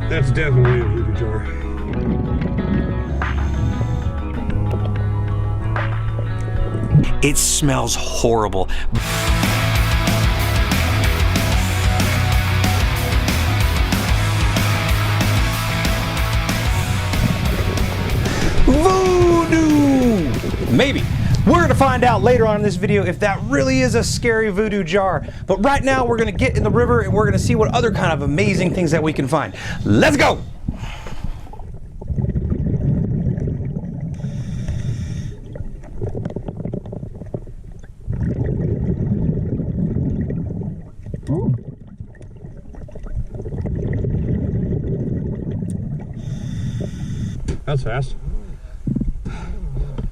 That's definitely a voodoo jar. It smells horrible. Voodoo! Maybe. We're gonna find out later on in this video if that really is a scary voodoo jar. But right now we're gonna get in the river and we're gonna see what other kind of amazing things that we can find. Let's go! That's fast.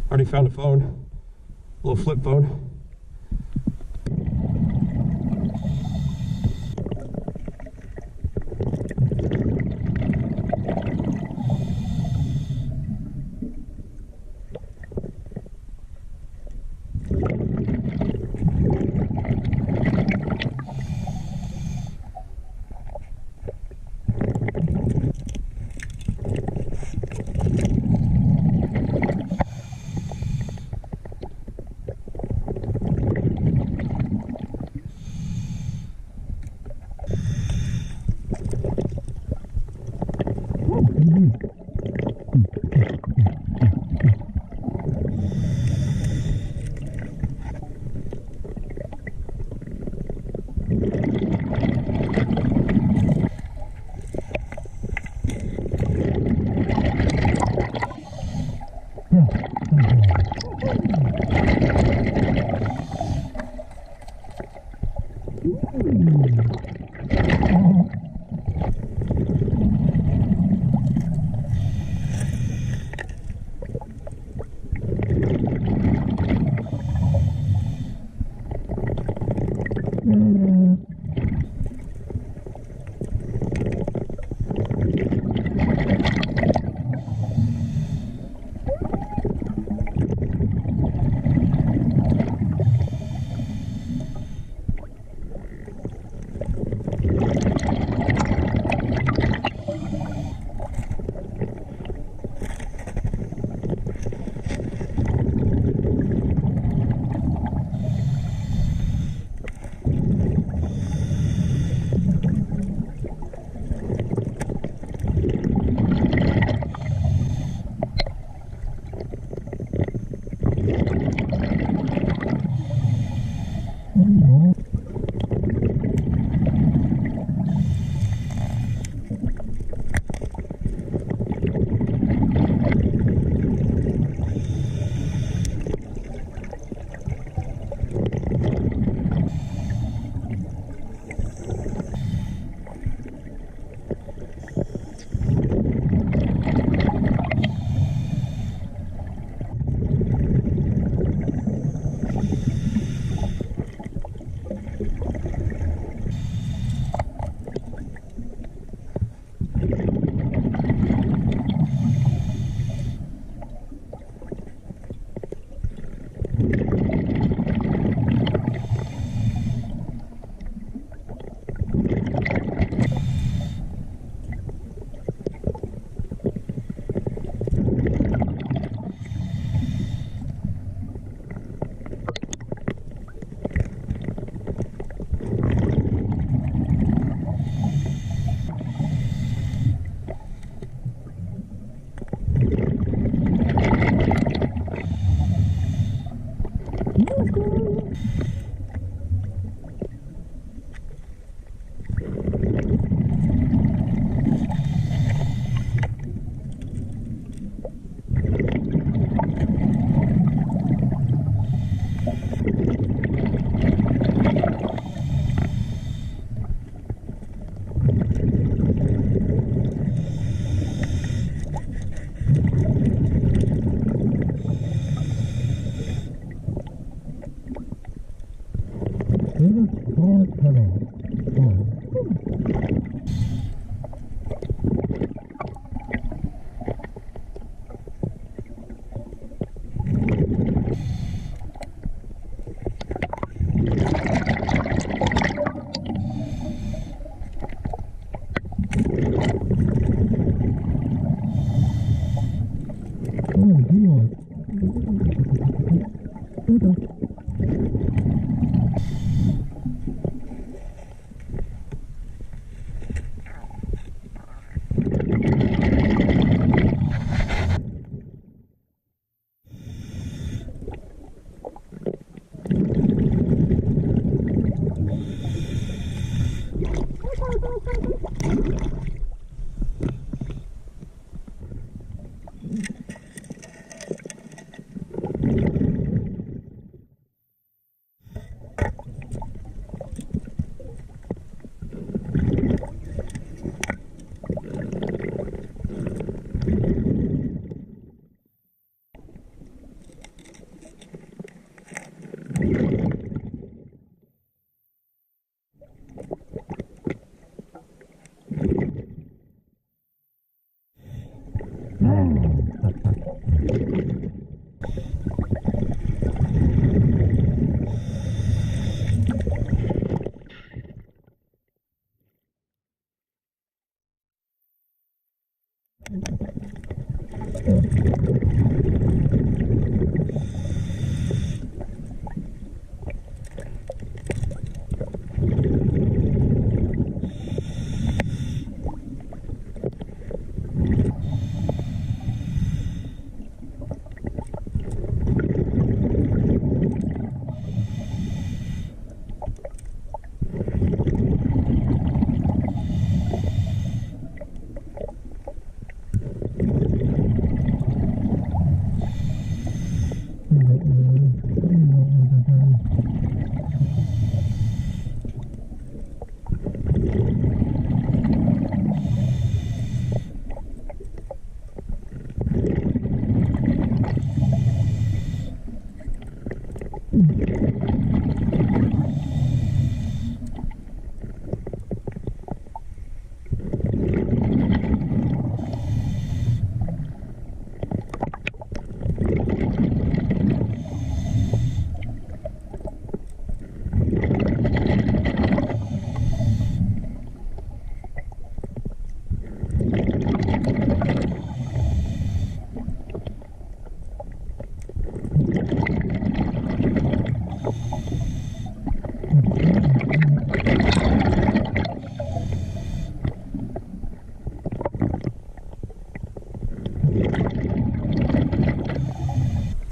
Already found a phone. A little flip phone.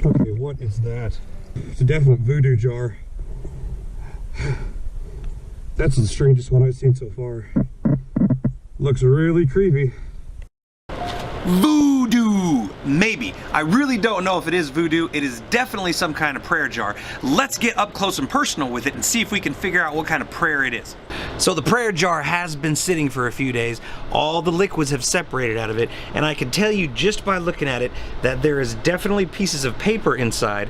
Okay, what is that? It's a definite voodoo jar. That's the strangest one I've seen so far. Looks really creepy. Voodoo! Maybe. I really don't know if it is voodoo. It is definitely some kind of prayer jar. Let's get up close and personal with it and see if we can figure out what kind of prayer it is. So the prayer jar has been sitting for a few days. All the liquids have separated out of it, and I can tell you just by looking at it that there is definitely pieces of paper inside.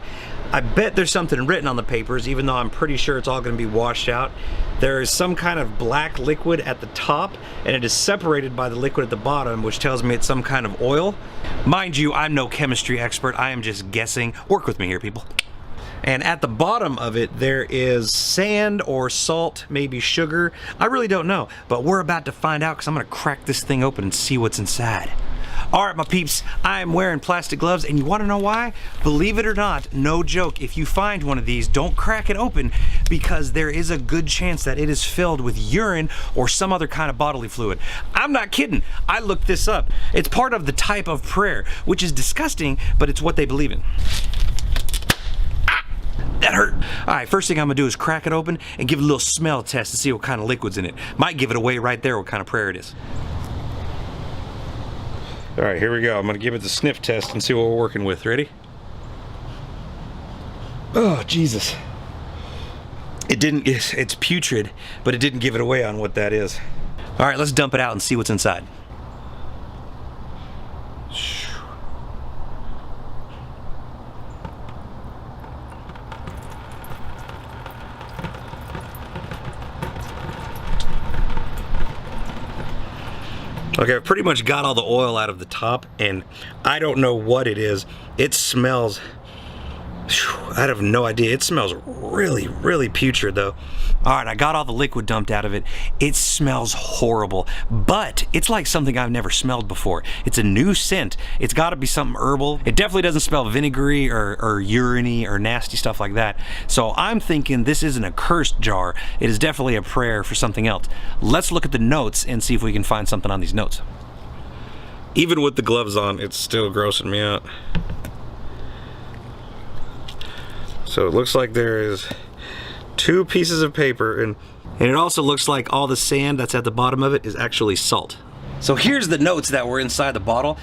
I bet there's something written on the papers, even though I'm pretty sure it's all going to be washed out. There is some kind of black liquid at the top, and it is separated by the liquid at the bottom, which tells me it's some kind of oil. Mind you, I'm no chemistry expert. I am just guessing. Work with me here, people. And at the bottom of it, there is sand or salt, maybe sugar. I really don't know, but we're about to find out because I'm going to crack this thing open and see what's inside. All right, my peeps, I am wearing plastic gloves, and you want to know why? Believe it or not, no joke, if you find one of these, don't crack it open because there is a good chance that it is filled with urine or some other kind of bodily fluid. I'm not kidding. I looked this up. It's part of the type of prayer, which is disgusting, but it's what they believe in. That hurt. All right, first thing I'm gonna do is crack it open and give it a little smell test to see what kind of liquid's in it. Might give it away right there what kind of prayer it is. All right, here we go. I'm gonna give it the sniff test and see what we're working with. Ready? Oh, Jesus. It's putrid, but it didn't give it away on what that is. All right, let's dump it out and see what's inside. Okay, I've pretty much got all the oil out of the top, and I don't know what it is. It smells, I have no idea. It smells really, really putrid though. All right, I got all the liquid dumped out of it. It smells horrible, but it's like something I've never smelled before. It's a new scent. It's gotta be something herbal. It definitely doesn't smell vinegary or urine-y or nasty stuff like that. So I'm thinking this isn't a cursed jar. It is definitely a prayer for something else. Let's look at the notes and see if we can find something on these notes. Even with the gloves on, it's still grossing me out. So it looks like there is 2 pieces of paper, and it also looks like all the sand that's at the bottom of it is actually salt. So here's the notes that were inside the bottle.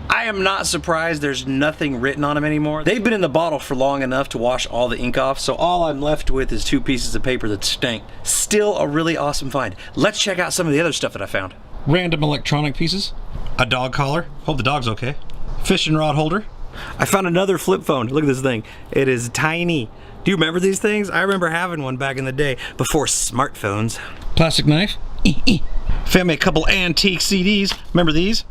I am not surprised there's nothing written on them anymore. They've been in the bottle for long enough to wash all the ink off, so all I'm left with is 2 pieces of paper that stink. Still a really awesome find. Let's check out some of the other stuff that I found. Random electronic pieces. A dog collar. Hope the dog's okay. Fishing rod holder. I found another flip phone. Look at this thing. It is tiny. Do you remember these things? I remember having one back in the day before smartphones. Plastic knife. Found me a couple antique CDs. Remember these?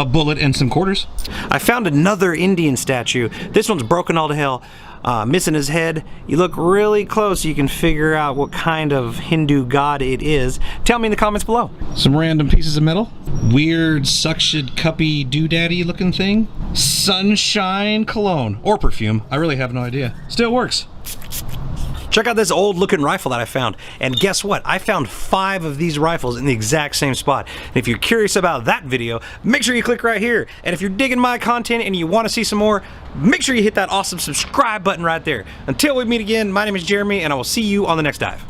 a bullet, and some quarters. I found another Indian statue. This one's broken all to hell, missing his head. You look really close, you can figure out what kind of Hindu god it is. Tell me in the comments below. Some random pieces of metal. Weird suction cuppy doodaddy looking thing. Sunshine cologne or perfume. I really have no idea. Still works. Check out this old looking rifle that I found. And guess what? I found 5 of these rifles in the exact same spot. And if you're curious about that video, make sure you click right here. And if you're digging my content and you want to see some more, make sure you hit that awesome subscribe button right there. Until we meet again, my name is Jeremy and I will see you on the next dive.